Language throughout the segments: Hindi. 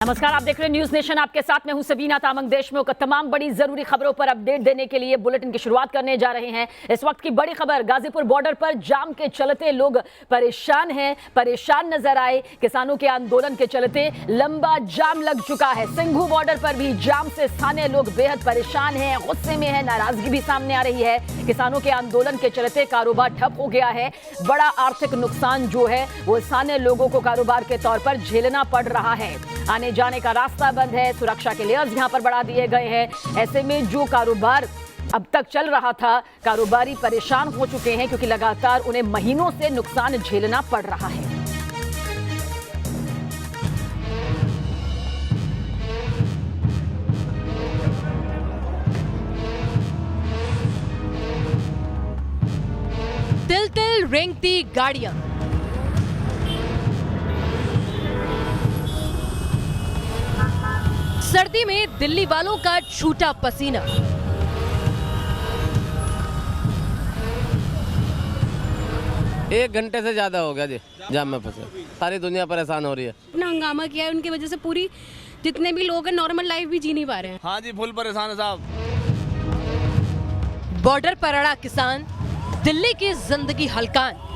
नमस्कार, आप देख रहे हैं न्यूज नेशन। आपके साथ मैं हूं सबीना तामंग। देश में तमाम बड़ी जरूरी खबरों पर अपडेट देने के लिए बुलेटिन की शुरुआत करने जा रहे हैं। इस वक्त की बड़ी खबर, गाजीपुर बॉर्डर पर जाम के चलते लोग परेशान हैं, परेशान नजर आए। किसानों के आंदोलन के चलते लंबा जाम लग चुका है। सिंघू बॉर्डर पर भी जाम से स्थानीय लोग बेहद परेशान हैं, गुस्से में है, नाराजगी भी सामने आ रही है। किसानों के आंदोलन के चलते कारोबार ठप हो गया है। बड़ा आर्थिक नुकसान जो है वो स्थानीय लोगों को कारोबार के तौर पर झेलना पड़ रहा है। आने जाने का रास्ता बंद है, सुरक्षा के लेयर्स यहां पर बढ़ा दिए गए हैं। ऐसे में जो कारोबार अब तक चल रहा था, कारोबारी परेशान हो चुके हैं क्योंकि लगातार उन्हें महीनों से नुकसान झेलना पड़ रहा है। तिल तिल रेंगती गाड़ियां, सर्दी में दिल्ली वालों का छूटा पसीना। एक घंटे से ज्यादा हो गया जी जाम में फंसे। सारी दुनिया परेशान हो रही है। इतना हंगामा किया है, उनकी वजह से पूरी जितने भी लोग हैं नॉर्मल लाइफ भी जी नहीं पा रहे हैं। हाँ जी, फुल परेशान है साहब। बॉर्डर पर अड़ा किसान, दिल्ली की जिंदगी हलकान।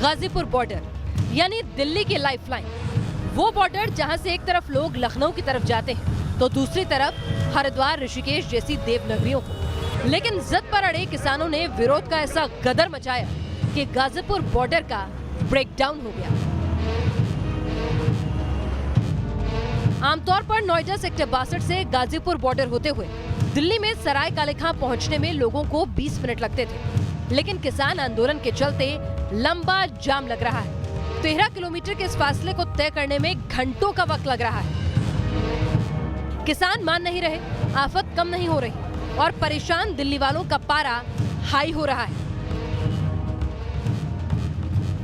गाजीपुर बॉर्डर यानी दिल्ली की लाइफलाइन, वो बॉर्डर जहां से एक तरफ लोग लखनऊ की तरफ जाते हैं तो दूसरी तरफ हरिद्वार, ऋषिकेश जैसी देवनगरियों को। लेकिन जिद पर अड़े किसानों ने विरोध का ऐसा गदर मचाया कि गाजीपुर बॉर्डर का ब्रेकडाउन हो गया। आमतौर पर नोएडा सेक्टर 62 से गाजीपुर बॉर्डर होते हुए दिल्ली में सराय काले खां पहुंचने में लोगों को 20 मिनट लगते थे, लेकिन किसान आंदोलन के चलते लंबा जाम लग रहा है। 13 किलोमीटर के इस फासले को तय करने में घंटों का वक्त लग रहा है। किसान मान नहीं रहे, आफत कम नहीं हो रही और परेशान दिल्ली वालों का पारा हाई हो रहा है।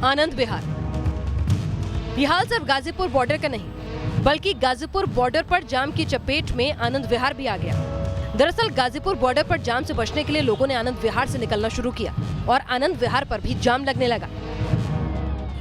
आनंद विहार, ये हाल सिर्फ गाजीपुर बॉर्डर का नहीं बल्कि गाजीपुर बॉर्डर पर जाम की चपेट में आनंद विहार भी आ गया। दरअसल गाजीपुर बॉर्डर पर जाम से बचने के लिए लोगों ने आनंद विहार से निकलना शुरू किया और आनंद विहार पर भी जाम लगने लगा।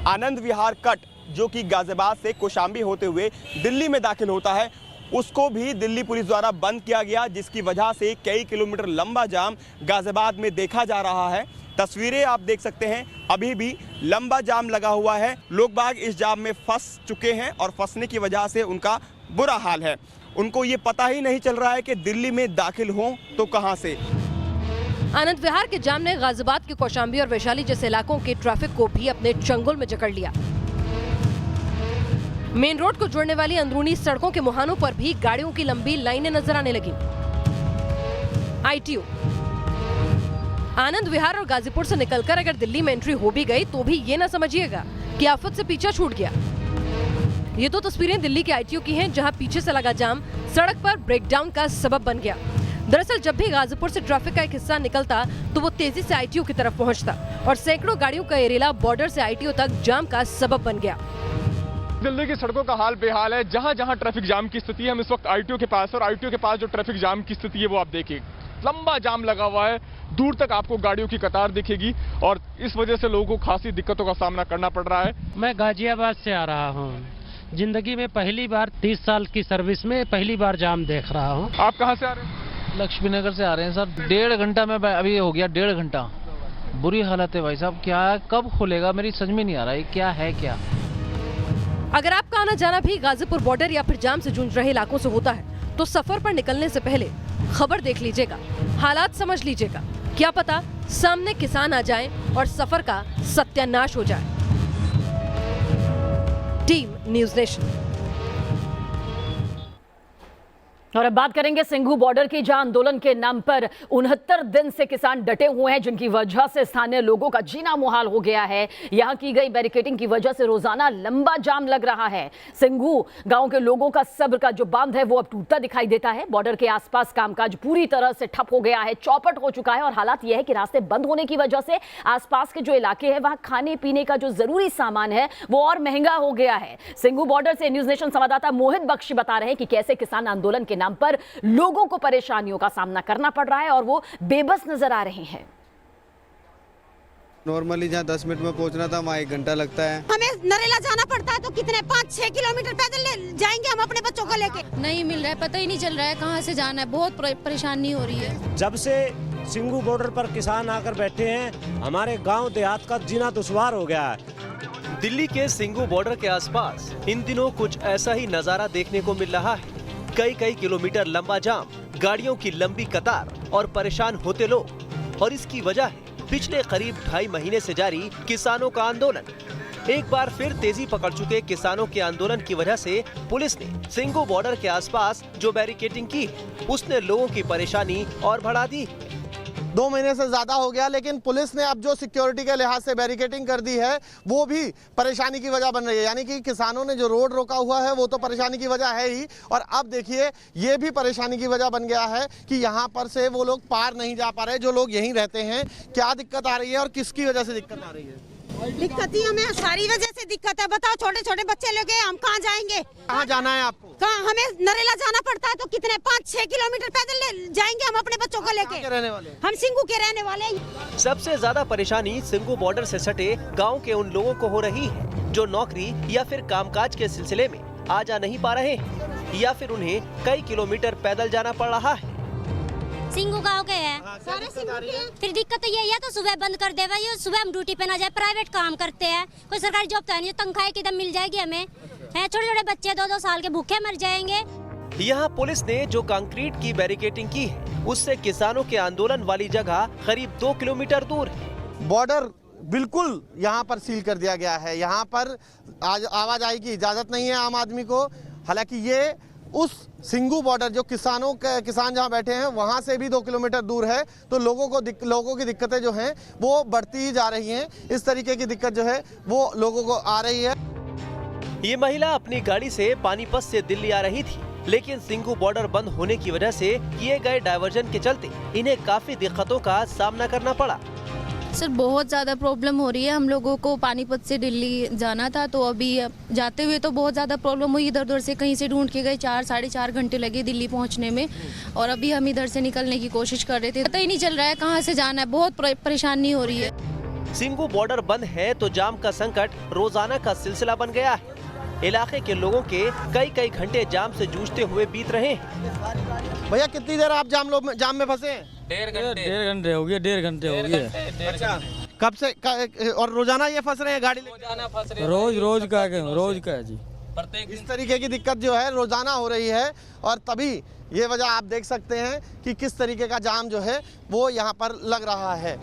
आनंद विहार कट जो कि गाजियाबाद से कौशाम्बी होते हुए दिल्ली में दाखिल होता है, उसको भी दिल्ली पुलिस द्वारा बंद किया गया, जिसकी वजह से कई किलोमीटर लंबा जाम गाजियाबाद में देखा जा रहा है। तस्वीरें आप देख सकते हैं, अभी भी लंबा जाम लगा हुआ है। लोग बाग इस जाम में फंस चुके हैं और फंसने की वजह से उनका बुरा हाल है। उनको ये पता ही नहीं चल रहा है कि दिल्ली में दाखिल हों तो कहां से। आनंद विहार के जाम ने गाजियाबाद के कौशाम्बी और वैशाली जैसे इलाकों के ट्रैफिक को भी अपने चंगुल में जकड़ लिया। मेन रोड को जोड़ने वाली अंदरूनी सड़कों के मुहानों पर भी गाड़ियों की लंबी लाइनें नजर आने लगी। आईटीओ, आनंद विहार और गाजीपुर से निकलकर अगर दिल्ली में एंट्री हो भी गई तो भी ये ना समझिएगा कि आफत से पीछा छूट गया। ये तो तस्वीरें दिल्ली के आईटीओ की हैं, जहां पीछे से लगा जाम सड़क पर ब्रेकडाउन का सबब बन गया। दरअसल जब भी गाजीपुर से ट्रैफिक का एक हिस्सा निकलता तो वो तेजी से आईटीओ की तरफ पहुंचता और सैकड़ों गाड़ियों का एरेला बॉर्डर से आईटीओ तक जाम का सबब बन गया। दिल्ली की सड़कों का हाल बेहाल है। जहां जहां ट्रैफिक जाम की स्थिति है, हम इस वक्त आईटीओ के पास, और आईटीओ के पास जो ट्रैफिक जाम की स्थिति है वो आप देखिए, लंबा जाम लगा हुआ है। दूर तक आपको गाड़ियों की कतार दिखेगी और इस वजह से लोगों को खासी दिक्कतों का सामना करना पड़ रहा है। मैं गाजियाबाद से आ रहा हूँ। जिंदगी में पहली बार 30 साल की सर्विस में पहली बार जाम देख रहा हूँ। आप कहाँ से आ रहे हैं? लक्ष्मी नगर से आ रहे हैं सर। 1.5 घंटा में अभी हो गया, 1.5 घंटा। बुरी हालत है भाई साहब। क्या कब खुलेगा, मेरी समझ में नहीं आ रहा है क्या है क्या। अगर आपका आना जाना भी गाजीपुर बॉर्डर या फिर जाम से जूझ रहे इलाकों से होता है तो सफर पर निकलने से पहले खबर देख लीजिएगा, हालात समझ लीजिएगा। क्या पता सामने किसान आ जाएं और सफर का सत्यानाश हो जाए। Team news nation. और अब बात करेंगे सिंघू बॉर्डर की, जहां आंदोलन के नाम पर 69 दिन से किसान डटे हुए हैं, जिनकी वजह से स्थानीय लोगों का जीना मुहाल हो गया है। यहां की गई बैरिकेडिंग की वजह से रोजाना लंबा जाम लग रहा है। सिंघू गांव के लोगों का सब्र का जो बांध है वो अब टूटता दिखाई देता है। बॉर्डर के आसपास कामकाज पूरी तरह से ठप हो गया है, चौपट हो चुका है। और हालात यह है कि रास्ते बंद होने की वजह से आसपास के जो इलाके हैं वहां खाने पीने का जो जरूरी सामान है वो और महंगा हो गया है। सिंघू बॉर्डर से न्यूज नेशन संवाददाता मोहित बख्शी बता रहे हैं कि कैसे किसान आंदोलन के नाम पर लोगों को परेशानियों का सामना करना पड़ रहा है और वो बेबस नजर आ रहे हैं। नॉर्मली जहाँ 10 मिनट में पहुँचना था वहाँ 1 घंटा लगता है। हमें नरेला जाना पड़ता है तो कितने 5-6 किलोमीटर पैदल जाएंगे हम अपने बच्चों को लेके। नहीं मिल रहा है, पता ही नहीं चल रहा है कहाँ से जाना है, बहुत परेशानी हो रही है। जब से सिंगू बॉर्डर पर किसान आकर बैठे हैं, हमारे गांव देहात का जीना दुश्वार हो गया है। दिल्ली के सिंगू बॉर्डर के आसपास इन दिनों कुछ ऐसा ही नजारा देखने को मिल रहा है। कई किलोमीटर लंबा जाम, गाड़ियों की लंबी कतार और परेशान होते लोग। और इसकी वजह है पिछले करीब 2.5 महीने से जारी किसानों का आंदोलन। एक बार फिर तेजी पकड़ चुके किसानों के आंदोलन की वजह से पुलिस ने सिंगू बॉर्डर के आसपास जो बैरिकेडिंग की, उसने लोगों की परेशानी और बढ़ा दी। 2 महीने से ज्यादा हो गया, लेकिन पुलिस ने अब जो सिक्योरिटी के लिहाज से बैरिकेडिंग कर दी है वो भी परेशानी की वजह बन रही है। यानी कि किसानों ने जो रोड रोका हुआ है वो तो परेशानी की वजह है ही, और अब देखिए ये भी परेशानी की वजह बन गया है कि यहाँ पर से वो लोग पार नहीं जा पा रहे जो लोग यहीं रहते हैं। क्या दिक्कत आ रही है और किसकी वजह से दिक्कत आ रही है? दिक्कत ही हमें सारी वजह से दिक्कत है। बताओ, छोटे छोटे बच्चे लेके हम कहाँ जाएंगे? कहाँ जाना है आपको? कहाँ? हमें नरेला जाना पड़ता है तो कितने 5-6 किलोमीटर पैदल जाएंगे हम अपने बच्चों को लेके। रहने वाले हम सिंगू के रहने वाले हैं। सबसे ज्यादा परेशानी सिंगू बॉर्डर से सटे गांव के उन लोगों को हो रही है जो नौकरी या फिर कामकाज के सिलसिले में आ जा नहीं पा रहे हैं, या फिर उन्हें कई किलोमीटर पैदल जाना पड़ रहा है। सिंगू गाँव के हैं, सारे सिंगू के हैं। फिर दिक्कत तो ये है, तो सुबह बंद कर देगा, ये सुबह हम ड्यूटी पे ना जाए, प्राइवेट काम करते हैं, कोई सरकारी जॉब तो है नहीं, तनख्वाह किधर मिल जाएगी हमें? है छोटे छोटे बच्चे 2-2 साल के भूखे मर जाएंगे। यहाँ पुलिस ने जो कंक्रीट की बैरिकेडिंग की है उससे किसानों के आंदोलन वाली जगह करीब 2 किलोमीटर दूर है। बॉर्डर बिल्कुल यहाँ पर सील कर दिया गया है। यहाँ पर आवाजाही की इजाजत नहीं है आम आदमी को। हालांकि ये उस सिंगू बॉर्डर जो किसान जहाँ बैठे हैं वहाँ से भी 2 किलोमीटर दूर है, तो लोगों की दिक्कतें जो हैं वो बढ़ती ही जा रही हैं। इस तरीके की दिक्कत जो है वो लोगों को आ रही है। ये महिला अपनी गाड़ी से पानीपत से दिल्ली आ रही थी, लेकिन सिंगू बॉर्डर बंद होने की वजह से किए गए डायवर्जन के चलते इन्हें काफी दिक्कतों का सामना करना पड़ा। सर बहुत ज़्यादा प्रॉब्लम हो रही है। हम लोगों को पानीपत से दिल्ली जाना था, तो अभी जाते हुए तो बहुत ज़्यादा प्रॉब्लम हुई। इधर उधर से कहीं से ढूंढ के गए, 4-4.5 घंटे लगे दिल्ली पहुंचने में, और अभी हम इधर से निकलने की कोशिश कर रहे थे, पता ही नहीं चल रहा है कहाँ से जाना है, बहुत परेशानी हो रही है। सिंगू बॉर्डर बंद है तो जाम का संकट रोजाना का सिलसिला बन गया है। इलाके के लोगों के कई घंटे जाम से जूझते हुए बीत रहे हैं। भैया कितनी देर आप जाम में फंसे हैं? 1.5 घंटे हो गए, 1.5 घंटे हो गए। अच्छा, कब से और रोजाना ये फंस रहे हैं गाड़ी लेके? रोज का है जी। इस तरीके की दिक्कत जो है रोजाना हो रही है, और तभी ये वजह आप देख सकते हैं कि किस तरीके का जाम जो है वो यहाँ पर लग रहा है।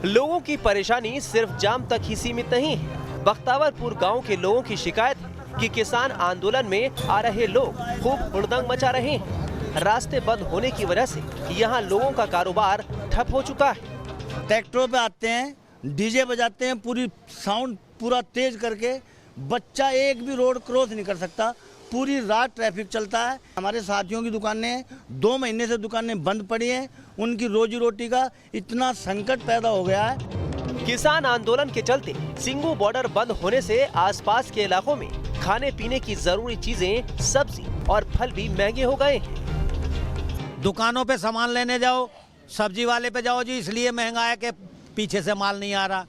लोगों की परेशानी सिर्फ जाम तक ही सीमित नहीं है। बख्तावरपुर गांव के लोगों की शिकायत है कि किसान आंदोलन में आ रहे लोग खूब हुड़दंग मचा रहे हैं। रास्ते बंद होने की वजह से यहाँ लोगों का कारोबार ठप हो चुका है। ट्रैक्टरों पे आते हैं, डीजे बजाते हैं, पूरी साउंड पूरा तेज करके, बच्चा एक भी रोड क्रॉस नहीं कर सकता। पूरी रात ट्रैफिक चलता है। हमारे साथियों की दुकानें 2 महीने से दुकानें बंद पड़ी हैं। उनकी रोजी रोटी का इतना संकट पैदा हो गया है। किसान आंदोलन के चलते सिंगू बॉर्डर बंद होने से आसपास के इलाकों में खाने पीने की जरूरी चीजें, सब्जी और फल भी महंगे हो गए हैं। दुकानों पे सामान लेने जाओ, सब्जी वाले पे जाओ जी, इसलिए महंगा है कि पीछे से माल नहीं आ रहा।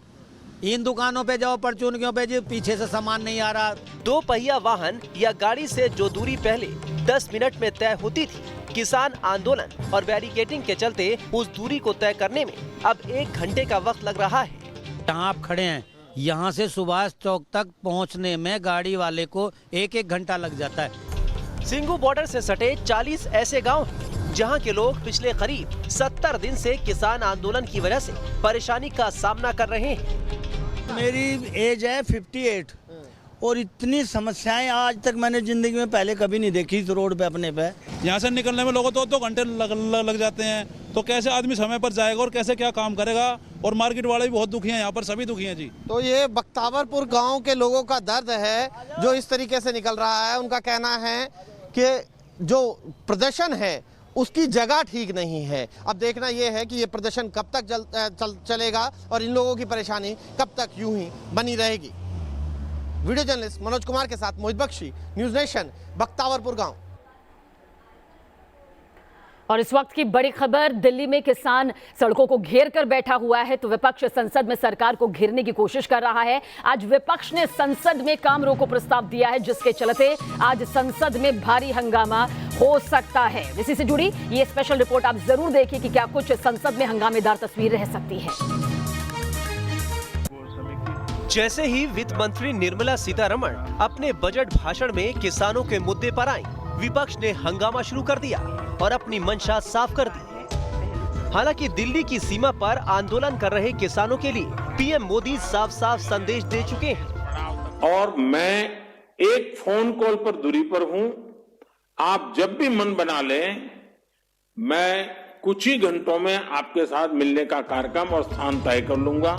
इन दुकानों पे जाओ, परचूनियों पे जी, पीछे से सामान नहीं आ रहा। 2 पहिया वाहन या गाड़ी से जो दूरी पहले 10 मिनट में तय होती थी, किसान आंदोलन और बैरिकेडिंग के चलते उस दूरी को तय करने में अब 1 घंटे का वक्त लग रहा है। जहाँ आप खड़े हैं, यहाँ से सुभाष चौक तक पहुँचने में गाड़ी वाले को 1-1 घंटा लग जाता है। सिंगू बॉर्डर से सटे 40 ऐसे गांव हैं जहां के लोग पिछले करीब 70 दिन से किसान आंदोलन की वजह से परेशानी का सामना कर रहे हैं। मेरी एज है 58 और इतनी समस्याएं आज तक मैंने जिंदगी में पहले कभी नहीं देखी इस रोड पे अपने पे। यहाँ से निकलने में लोगों 2 घंटे लग जाते हैं, तो कैसे आदमी समय पर जाएगा और कैसे क्या काम करेगा। और मार्केट वाले भी बहुत दुखी हैं, यहाँ पर सभी दुखी हैं जी। तो ये बख्तावरपुर गांव के लोगों का दर्द है जो इस तरीके से निकल रहा है। उनका कहना है कि जो प्रदर्शन है उसकी जगह ठीक नहीं है। अब देखना यह है कि ये प्रदर्शन कब तक चलेगा और इन लोगों की परेशानी कब तक यूं ही बनी रहेगी। वीडियो जर्नलिस्ट मनोज कुमार के साथ मोहित बख्शी, न्यूज़ नेशन, बख्तावरपुर गांव। और इस वक्त की बड़ी खबर, दिल्ली में किसान सड़कों को घेर कर बैठा हुआ है तो विपक्ष संसद में सरकार को घेरने की कोशिश कर रहा है। आज विपक्ष ने संसद में काम रोको प्रस्ताव दिया है, जिसके चलते आज संसद में भारी हंगामा हो सकता है। इसी से जुड़ी ये स्पेशल रिपोर्ट आप जरूर देखिए कि क्या कुछ संसद में हंगामेदार तस्वीर रह सकती है। जैसे ही वित्त मंत्री निर्मला सीतारमण अपने बजट भाषण में किसानों के मुद्दे पर आई, विपक्ष ने हंगामा शुरू कर दिया और अपनी मंशा साफ कर दी। हालांकि दिल्ली की सीमा पर आंदोलन कर रहे किसानों के लिए पीएम मोदी साफ साफ संदेश दे चुके हैं। और मैं एक फोन कॉल पर दूरी पर हूं, आप जब भी मन बना लें, मैं कुछ ही घंटों में आपके साथ मिलने का कार्यक्रम और स्थान तय कर लूंगा।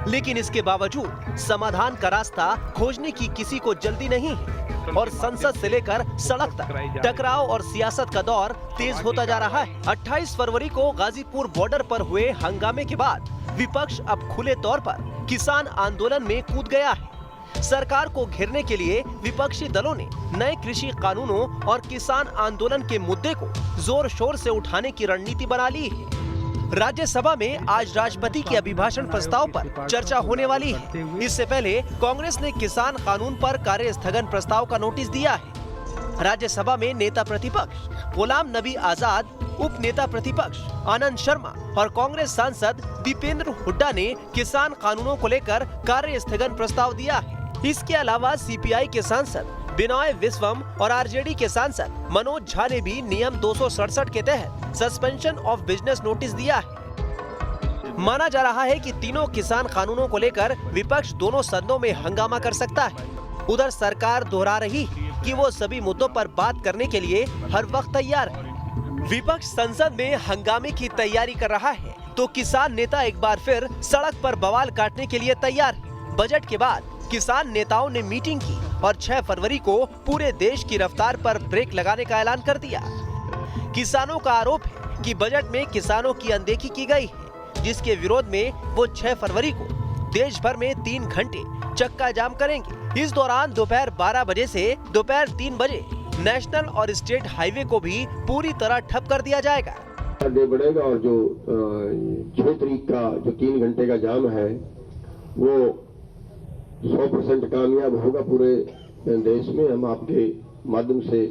लेकिन इसके बावजूद समाधान का रास्ता खोजने की किसी को जल्दी नहीं है और संसद से लेकर सड़क तक टकराव और सियासत का दौर तेज होता जा रहा है। 28 फरवरी को गाजीपुर बॉर्डर पर हुए हंगामे के बाद विपक्ष अब खुले तौर पर किसान आंदोलन में कूद गया है। सरकार को घेरने के लिए विपक्षी दलों ने नए कृषि कानूनों और किसान आंदोलन के मुद्दे को जोर शोर से उठाने की रणनीति बना ली है। राज्यसभा में आज राष्ट्रपति के अभिभाषण प्रस्ताव पर चर्चा होने वाली है। इससे पहले कांग्रेस ने किसान कानून पर कार्य स्थगन प्रस्ताव का नोटिस दिया है। राज्यसभा में नेता प्रतिपक्ष गुलाम नबी आजाद, उप नेता प्रतिपक्ष आनंद शर्मा और कांग्रेस सांसद दीपेंद्र हुड्डा ने किसान कानूनों को लेकर कार्य स्थगन प्रस्ताव दिया है। इसके अलावा सीपीआई के सांसद बिनॉय विश्वम और आरजेडी के सांसद मनोज झा ने भी नियम 267 के तहत सस्पेंशन ऑफ बिजनेस नोटिस दिया है। माना जा रहा है कि तीनों किसान कानूनों को लेकर विपक्ष दोनों सदनों में हंगामा कर सकता है। उधर सरकार दोहरा रही है कि वो सभी मुद्दों पर बात करने के लिए हर वक्त तैयार है। विपक्ष संसद में हंगामे की तैयारी कर रहा है तो किसान नेता एक बार फिर सड़क पर बवाल काटने के लिए तैयार है। बजट के बाद किसान नेताओं ने मीटिंग की और 6 फरवरी को पूरे देश की रफ्तार पर ब्रेक लगाने का ऐलान कर दिया। किसानों का आरोप है कि बजट में किसानों की अनदेखी की गई है, जिसके विरोध में वो 6 फरवरी को देश भर में 3 घंटे चक्का जाम करेंगे। इस दौरान दोपहर 12 बजे से दोपहर 3 बजे नेशनल और स्टेट हाईवे को भी पूरी तरह ठप कर दिया जाएगा। आगे बढ़ेगा और जो 6 तारीख का जो 3 घंटे का जाम है वो 100% कामयाब होगा पूरे देश में। हम आपके माध्यम से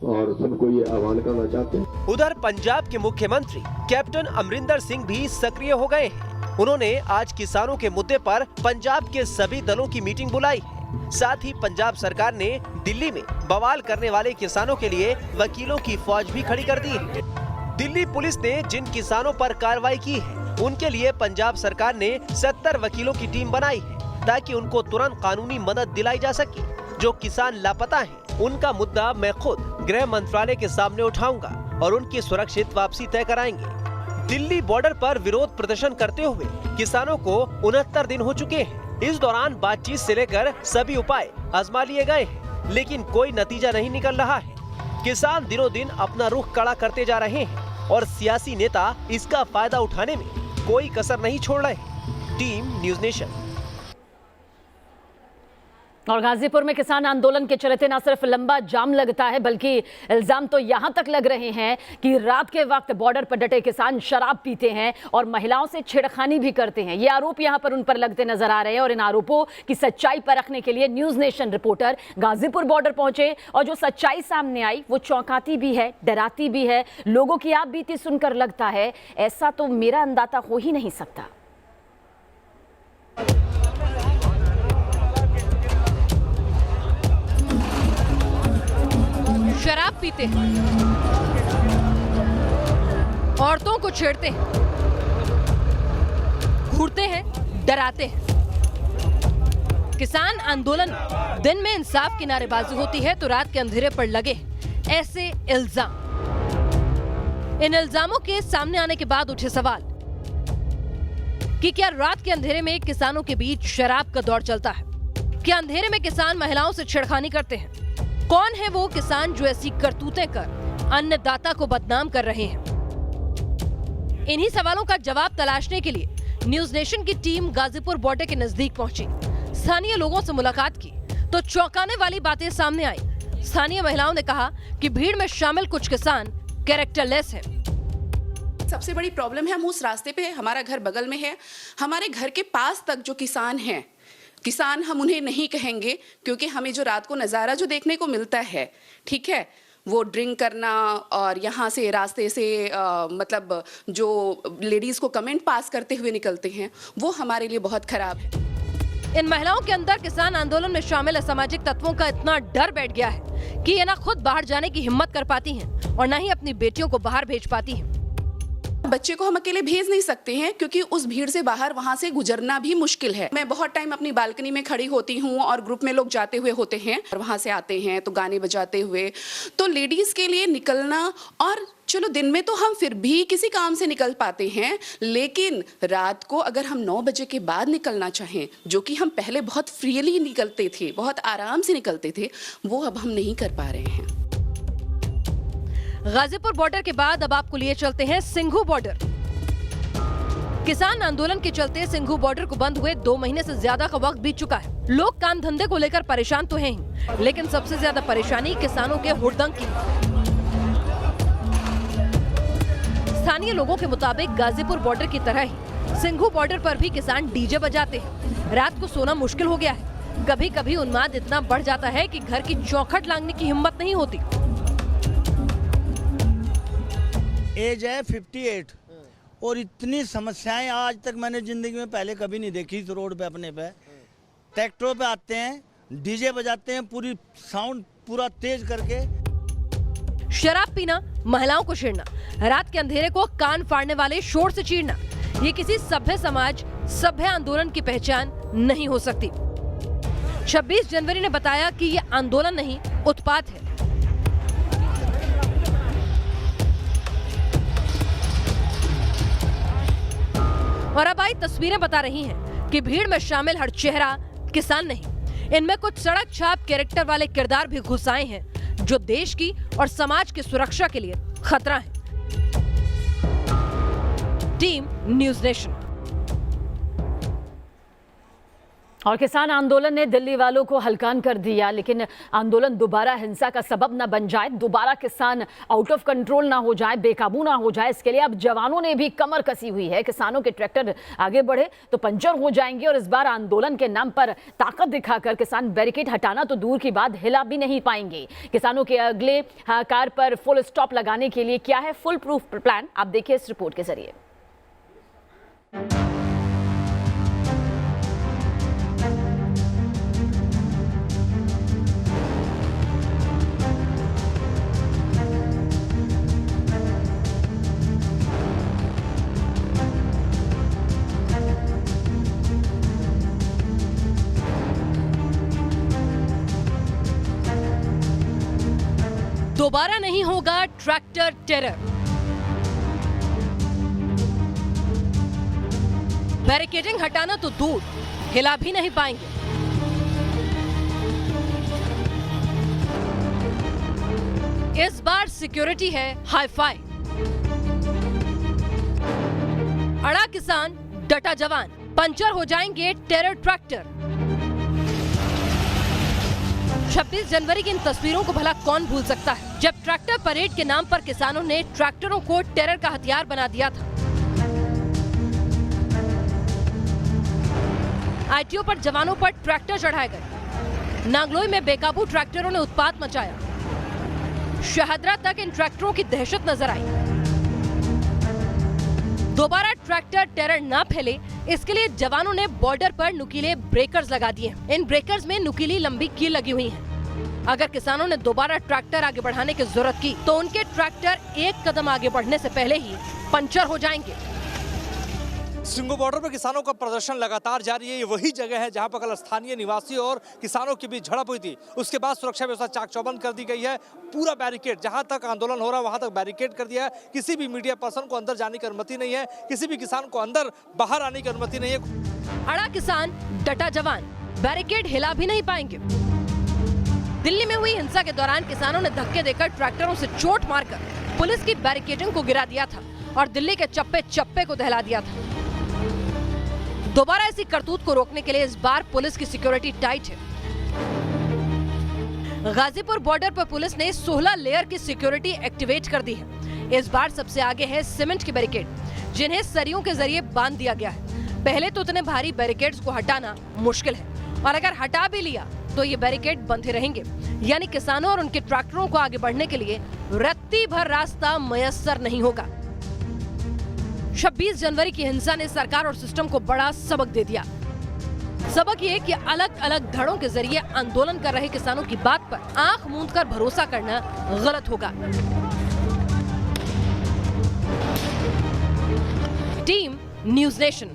और सबको ये आह्वान करना चाहते हैं। उधर पंजाब के मुख्यमंत्री कैप्टन अमरिंदर सिंह भी सक्रिय हो गए हैं। उन्होंने आज किसानों के मुद्दे पर पंजाब के सभी दलों की मीटिंग बुलाई है। साथ ही पंजाब सरकार ने दिल्ली में बवाल करने वाले किसानों के लिए वकीलों की फौज भी खड़ी कर दी है। दिल्ली पुलिस ने जिन किसानों पर कार्रवाई की है, उनके लिए पंजाब सरकार ने 70 वकीलों की टीम बनाई है ताकि उनको तुरंत कानूनी मदद दिलाई जा सके। जो किसान लापता हैं, उनका मुद्दा मैं खुद गृह मंत्रालय के सामने उठाऊंगा और उनकी सुरक्षित वापसी तय कराएंगे। दिल्ली बॉर्डर पर विरोध प्रदर्शन करते हुए किसानों को 69 दिन हो चुके हैं। इस दौरान बातचीत से लेकर सभी उपाय आजमा लिए गए हैं, लेकिन कोई नतीजा नहीं निकल रहा है। किसान दिनों दिन अपना रुख कड़ा करते जा रहे हैं और सियासी नेता इसका फायदा उठाने में कोई कसर नहीं छोड़ रहे। Team news nation. और गाजीपुर में किसान आंदोलन के चलते न सिर्फ लंबा जाम लगता है, बल्कि इल्जाम तो यहां तक लग रहे हैं कि रात के वक्त बॉर्डर पर डटे किसान शराब पीते हैं और महिलाओं से छेड़खानी भी करते हैं। ये आरोप यहां पर उन पर लगते नजर आ रहे हैं और इन आरोपों की सच्चाई परखने के लिए news nation reporter Ghazipur border पहुंचे और जो सच्चाई सामने आई वो चौंकाती भी है, डराती भी है। लोगों की आप बीती सुनकर लगता है ऐसा तो मेरा अंदाजा हो ही नहीं सकता। शराब पीते हैं, औरतों को छेड़ते हैं, घूरते हैं, डराते हैं। किसान आंदोलन दिन में इंसाफ की नारेबाजी होती है तो रात के अंधेरे पर लगे ऐसे इल्जाम। इन इल्जामों के सामने आने के बाद उठे सवाल कि क्या रात के अंधेरे में किसानों के बीच शराब का दौर चलता है? क्या अंधेरे में किसान महिलाओं से छेड़खानी करते हैं? कौन है वो किसान जो ऐसी करतूतें कर अन्नदाता को बदनाम कर रहे हैं? इन्हीं सवालों का जवाब तलाशने के लिए न्यूज़ नेशन की टीम गाजीपुर बॉर्डर के नजदीक पहुंची। स्थानीय लोगों से मुलाकात की तो चौंकाने वाली बातें सामने आई। स्थानीय महिलाओं ने कहा कि भीड़ में शामिल कुछ किसान कैरेक्टरलेस हैं। सबसे बड़ी प्रॉब्लम है, हम उस रास्ते पे, हमारा घर बगल में है, हमारे घर के पास तक जो किसान हैं, किसान हम उन्हें नहीं कहेंगे क्योंकि हमें जो रात को नज़ारा जो देखने को मिलता है, ठीक है, वो ड्रिंक करना और यहाँ से रास्ते से मतलब जो लेडीज़ को कमेंट पास करते हुए निकलते हैं, वो हमारे लिए बहुत खराब है। इन महिलाओं के अंदर किसान आंदोलन में शामिल असामाजिक तत्वों का इतना डर बैठ गया है कि ये ना खुद बाहर जाने की हिम्मत कर पाती हैं और ना ही अपनी बेटियों को बाहर भेज पाती हैं। बच्चे को हम अकेले भेज नहीं सकते हैं क्योंकि उस भीड़ से बाहर वहां से गुजरना भी मुश्किल है। मैं बहुत टाइम अपनी बालकनी में खड़ी होती हूं और ग्रुप में लोग जाते हुए होते हैं और वहां से आते हैं तो गाने बजाते हुए, तो लेडीज के लिए निकलना, और चलो दिन में तो हम फिर भी किसी काम से निकल पाते हैं, लेकिन रात को अगर हम 9 बजे के बाद निकलना चाहें, जो कि हम पहले बहुत फ्रीली निकलते थे, बहुत आराम से निकलते थे, वो अब हम नहीं कर पा रहे हैं। गाजीपुर बॉर्डर के बाद अब आपको लिए चलते हैं सिंघू बॉर्डर। किसान आंदोलन के चलते सिंघू बॉर्डर को बंद हुए 2 महीने से ज्यादा का वक्त बीत चुका है। लोग काम धंधे को लेकर परेशान तो हैं ही, लेकिन सबसे ज्यादा परेशानी किसानों के हुड़दंग की। स्थानीय लोगों के मुताबिक गाजीपुर बॉर्डर की तरह ही सिंघू बॉर्डर पर भी किसान डीजे बजाते हैं। रात को सोना मुश्किल हो गया है। कभी कभी उन्माद इतना बढ़ जाता है कि घर की चौखट लांघने की हिम्मत नहीं होती। एज है 58 और इतनी समस्याएं आज तक मैंने जिंदगी में पहले कभी नहीं देखी। इस रोड पे अपने पे ट्रैक्टरों पे आते हैं, डीजे बजाते हैं, पूरी साउंड पूरा तेज करके। शराब पीना, महिलाओं को छेड़ना, रात के अंधेरे को कान फाड़ने वाले शोर से चीरना, ये किसी सभ्य समाज, सभ्य आंदोलन की पहचान नहीं हो सकती। 26 जनवरी ने बताया कि ये आंदोलन नहीं, उत्पात है। और अब आई तस्वीरें बता रही हैं कि भीड़ में शामिल हर चेहरा किसान नहीं, इनमें कुछ सड़क छाप कैरेक्टर वाले किरदार भी घुस आए हैं जो देश की और समाज की सुरक्षा के लिए खतरा है। Team news nation. और किसान आंदोलन ने दिल्ली वालों को हलकान कर दिया, लेकिन आंदोलन दोबारा हिंसा का सबब न बन जाए, दोबारा किसान आउट ऑफ कंट्रोल ना हो जाए, बेकाबू ना हो जाए, इसके लिए अब जवानों ने भी कमर कसी हुई है। किसानों के ट्रैक्टर आगे बढ़े तो पंचर हो जाएंगे और इस बार आंदोलन के नाम पर ताकत दिखाकर किसान बैरिकेड हटाना तो दूर की बात, हिला भी नहीं पाएंगे। किसानों के अगले कार पर फुल स्टॉप लगाने के लिए क्या है फुल प्रूफ प्लान, आप देखिए इस रिपोर्ट के जरिए। दोबारा नहीं होगा ट्रैक्टर टेरर। बैरिकेडिंग हटाना तो दूर, हिला भी नहीं पाएंगे। इस बार सिक्योरिटी है हाई-फाई। अड़ा किसान, डटा जवान, पंचर हो जाएंगे टेरर ट्रैक्टर। 26 जनवरी की इन तस्वीरों को भला कौन भूल सकता है, जब ट्रैक्टर परेड के नाम पर किसानों ने ट्रैक्टरों को टेरर का हथियार बना दिया था। आईटीओ पर जवानों पर ट्रैक्टर चढ़ाए गए। नागलोई में बेकाबू ट्रैक्टरों ने उत्पात मचाया। शहदरा तक इन ट्रैक्टरों की दहशत नजर आई। दोबारा ट्रैक्टर टेरर ना फैले, इसके लिए जवानों ने बॉर्डर पर नुकीले ब्रेकर्स लगा दिए हैं। इन ब्रेकर्स में नुकीली लंबी कील लगी हुई है। अगर किसानों ने दोबारा ट्रैक्टर आगे बढ़ाने की जरूरत की तो उनके ट्रैक्टर एक कदम आगे बढ़ने से पहले ही पंचर हो जाएंगे। सिंघू बॉर्डर पर किसानों का प्रदर्शन लगातार जारी है। ये वही जगह है जहां पर कल स्थानीय निवासियों और किसानों के बीच झड़प हुई थी। उसके बाद सुरक्षा व्यवस्था चाक चौबंद कर दी गई है। पूरा बैरिकेड, जहां तक आंदोलन हो रहा है वहां तक बैरिकेड कर दिया है। किसी भी मीडिया पर्सन को अंदर जाने की अनुमति नहीं है, किसी भी किसान को अंदर बाहर आने की अनुमति नहीं है। अड़ा किसान, डटा जवान, बैरिकेड हिला भी नहीं पाएंगे। दिल्ली में हुई हिंसा के दौरान किसानों ने धक्के देकर ट्रैक्टरों से चोट मारकर पुलिस की बैरिकेडिंग को गिरा दिया था और दिल्ली के चप्पे चप्पे को दहला दिया था। दोबारा ऐसी करतूत को रोकने के लिए इस बार पुलिस की सिक्योरिटी टाइट है। गाजीपुर बॉर्डर पर पुलिस ने 16 लेयर की सिक्योरिटी एक्टिवेट कर दी है। इस बार सबसे आगे है सीमेंट के बैरिकेड, जिन्हें सरियों के जरिए बांध दिया गया है। पहले तो इतने भारी बैरिकेड्स को हटाना मुश्किल है, और अगर हटा भी लिया तो ये बैरिकेड बंधे रहेंगे, यानी किसानों और उनके ट्रैक्टरों को आगे बढ़ने के लिए रत्ती भर रास्ता मयस्सर नहीं होगा। 26 जनवरी की हिंसा ने सरकार और सिस्टम को बड़ा सबक दे दिया। सबक ये कि अलग अलग धड़ों के जरिए आंदोलन कर रहे किसानों की बात पर आंख मूंदकर भरोसा करना गलत होगा। Team news nation.